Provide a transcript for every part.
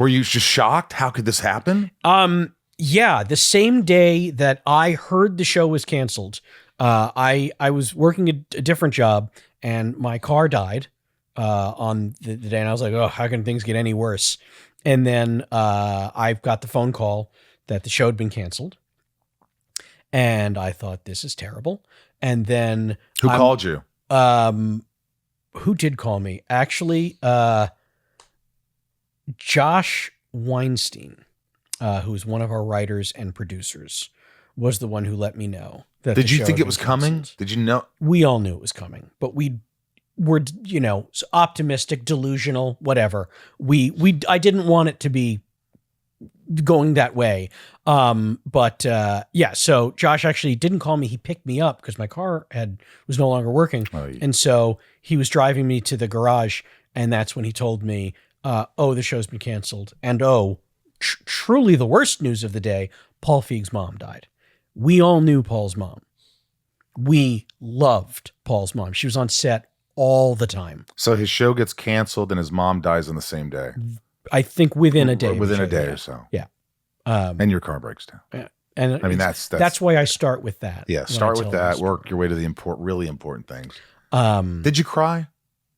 Were you just shocked? How could this happen? Yeah, the same day that I heard the show was canceled, I was working a different job and my car died on the day, and I was like, oh, how can things get any worse? And then I've got the phone call that the show had been canceled. And I thought, this is terrible. And then who called you? Who did call me? Actually, Josh Weinstein, who is one of our writers and producers, was the one who let me know that. Did you think it was coming? Did you know? We all knew it was coming, but we were, optimistic, delusional, whatever. I didn't want it to be going that way. So Josh actually didn't call me. He picked me up because my car was no longer working. Oh, yeah. And so he was driving me to the garage, and that's when he told me, the show's been canceled. And truly the worst news of the day, Paul Feig's mom died. We all knew Paul's mom. We loved Paul's mom. She was on set all the time. So his show gets canceled and his mom dies on the same day. I think within a day. Within a day or so. Yeah. And your car breaks down. Yeah. And I mean, that's why I start with that. Yeah. Start with that. Work your way to the really important things. Did you cry?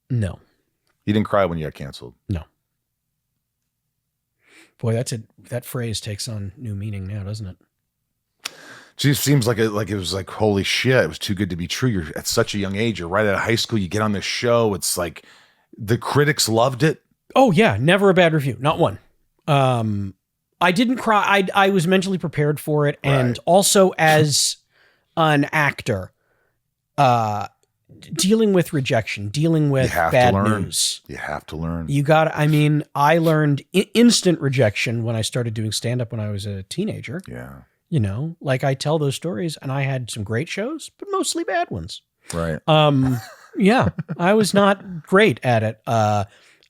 No. You didn't cry when you got canceled? No. Boy, that phrase takes on new meaning now, doesn't it? It seems like it was like, holy shit, it was too good to be true. You're at such a young age. You're right out of high school. You get on this show. It's like the critics loved it. Oh yeah, never a bad review, not one. I didn't cry. I was mentally prepared for it, and also as an actor, dealing with rejection, dealing with bad news. You have to learn. I learned instant rejection when I started doing stand-up when I was a teenager. Yeah. I tell those stories, and I had some great shows, but mostly bad ones. Right. Yeah, I was not great at it.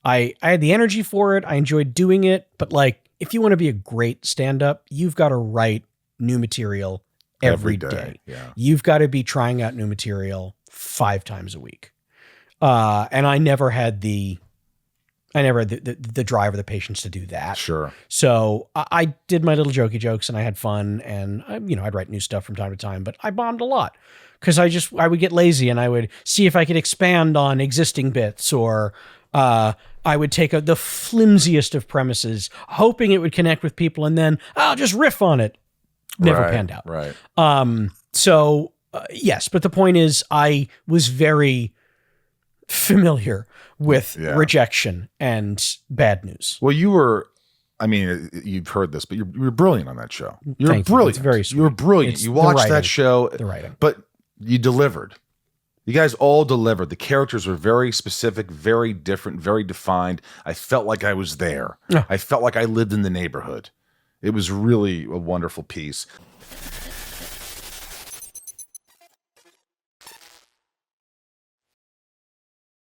I had the energy for it. I enjoyed doing it. But if you want to be a great stand-up, you've got to write new material every day. Yeah. You've got to be trying out new material 5 times a week. And I never had the drive or the patience to do that. Sure. So I did my little jokey jokes and I had fun, and I'd write new stuff from time to time, but I bombed a lot because I would get lazy and I would see if I could expand on existing bits, or I would take the flimsiest of premises, hoping it would connect with people, and then I'll just riff on it. Never panned out. Right. Yes, but the point is, I was very familiar with rejection and bad news. Well, you've heard this, but you're brilliant on that show. You're Thank brilliant. You. It's very sweet. You were brilliant. You watched that show, the writing, but you delivered. You guys all delivered. The characters were very specific, very different, very defined. I felt like I was there. I felt like I lived in the neighborhood. It was really a wonderful piece.